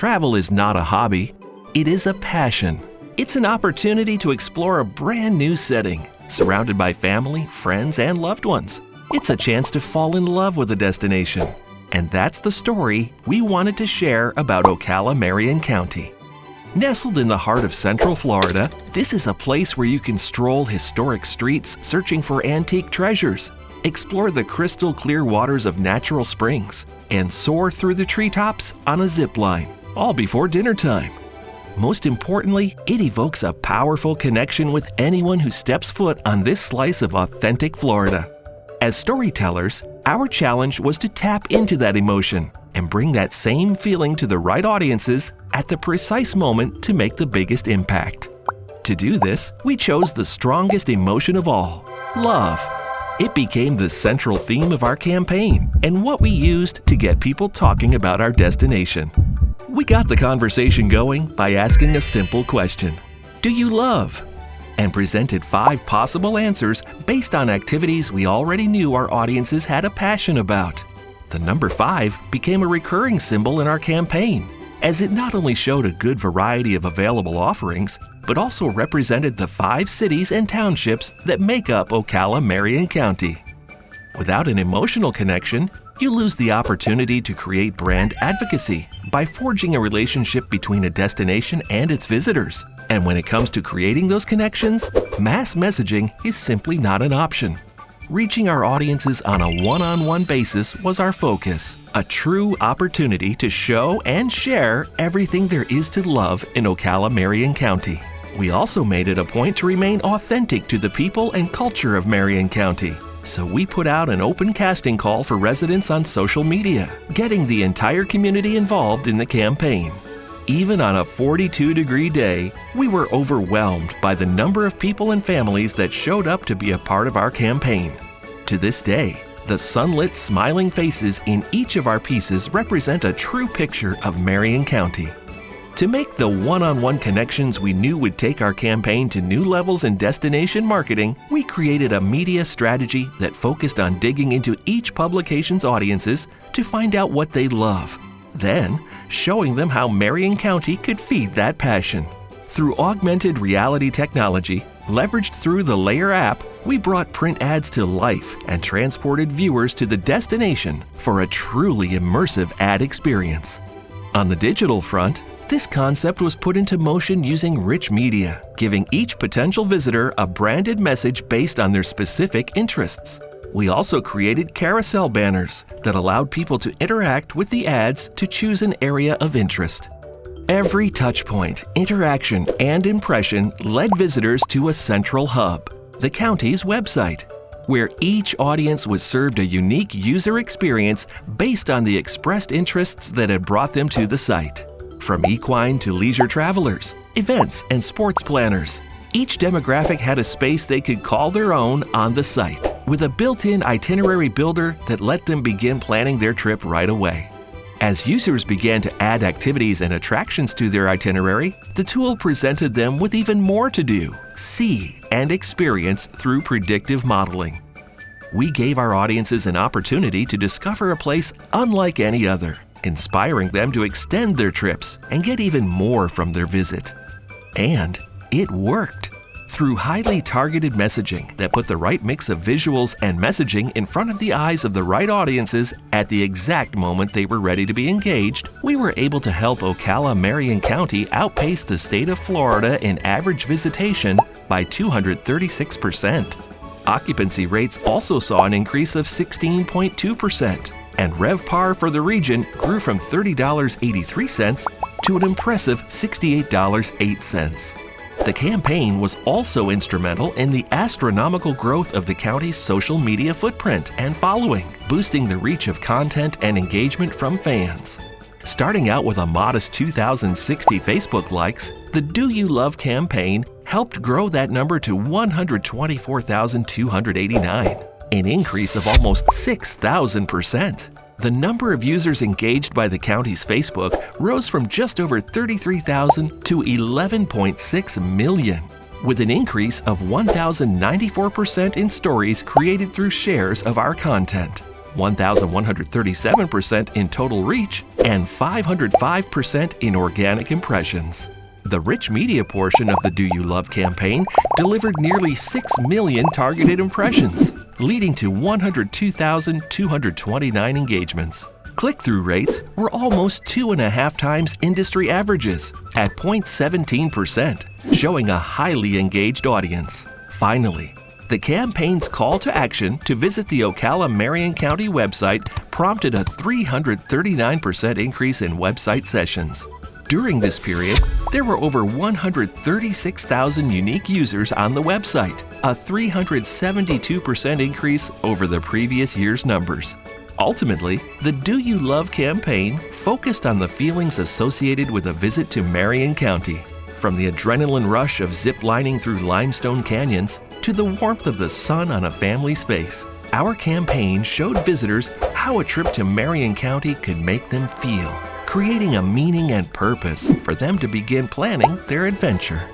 Travel is not a hobby, it is a passion. It's an opportunity to explore a brand new setting, surrounded by family, friends, and loved ones. It's a chance to fall in love with a destination. And that's the story we wanted to share about Ocala, Marion County. Nestled in the heart of Central Florida, this is a place where you can stroll historic streets searching for antique treasures, explore the crystal clear waters of natural springs, and soar through the treetops on a zip line, all before dinner time. Most importantly, it evokes a powerful connection with anyone who steps foot on this slice of authentic Florida. As storytellers, our challenge was to tap into that emotion and bring that same feeling to the right audiences at the precise moment to make the biggest impact. To do this, we chose the strongest emotion of all, love. It became the central theme of our campaign and what we used to get people talking about our destination. We got the conversation going by asking a simple question: do you love? And presented 5 possible answers based on activities we already knew our audiences had a passion about. The number 5 became a recurring symbol in our campaign, as it not only showed a good variety of available offerings, but also represented the 5 cities and townships that make up Ocala, Marion County. Without an emotional connection, you lose the opportunity to create brand advocacy by forging a relationship between a destination and its visitors. And when it comes to creating those connections, mass messaging is simply not an option. Reaching our audiences on a one-on-one basis was our focus, a true opportunity to show and share everything there is to love in Ocala, Marion County. We also made it a point to remain authentic to the people and culture of Marion County. So we put out an open casting call for residents on social media, getting the entire community involved in the campaign. Even on a 42-degree day, we were overwhelmed by the number of people and families that showed up to be a part of our campaign. To this day, the sunlit, smiling faces in each of our pieces represent a true picture of Marion County. To make the one-on-one connections we knew would take our campaign to new levels in destination marketing, we created a media strategy that focused on digging into each publication's audiences to find out what they love. Then, showing them how Marion County could feed that passion. Through augmented reality technology, leveraged through the Layer app, we brought print ads to life and transported viewers to the destination for a truly immersive ad experience. On the digital front, this concept was put into motion using rich media, giving each potential visitor a branded message based on their specific interests. We also created carousel banners that allowed people to interact with the ads to choose an area of interest. Every touchpoint, interaction, and impression led visitors to a central hub, the county's website, where each audience was served a unique user experience based on the expressed interests that had brought them to the site. From equine to leisure travelers, events and sports planners, each demographic had a space they could call their own on the site, with a built-in itinerary builder that let them begin planning their trip right away. As users began to add activities and attractions to their itinerary, the tool presented them with even more to do, see, and experience through predictive modeling. We gave our audiences an opportunity to discover a place unlike any other, inspiring them to extend their trips and get even more from their visit. And it worked. Through highly targeted messaging that put the right mix of visuals and messaging in front of the eyes of the right audiences at the exact moment they were ready to be engaged, we were able to help Ocala, Marion County outpace the state of Florida in average visitation by 236%. Occupancy rates also saw an increase of 16.2%, and RevPAR for the region grew from $30.83 to an impressive $68.08. The campaign was also instrumental in the astronomical growth of the county's social media footprint and following, boosting the reach of content and engagement from fans. Starting out with a modest 2,060 Facebook likes, the Do You Love campaign helped grow that number to 124,289, an increase of almost 6,000%. The number of users engaged by the county's Facebook rose from just over 33,000 to 11.6 million, with an increase of 1,094% in stories created through shares of our content, 1,137% in total reach, and 505% in organic impressions. The rich media portion of the Do You Love campaign delivered nearly 6 million targeted impressions, leading to 102,229 engagements. Click-through rates were almost 2.5 times industry averages at 0.17%, showing a highly engaged audience. Finally, the campaign's call to action to visit the Ocala Marion County website prompted a 339% increase in website sessions. During this period, there were over 136,000 unique users on the website, a 372% increase over the previous year's numbers. Ultimately, the Do You Love campaign focused on the feelings associated with a visit to Marion County, from the adrenaline rush of zip-lining through limestone canyons to the warmth of the sun on a family's face. Our campaign showed visitors how a trip to Marion County could make them feel, creating a meaning and purpose for them to begin planning their adventure.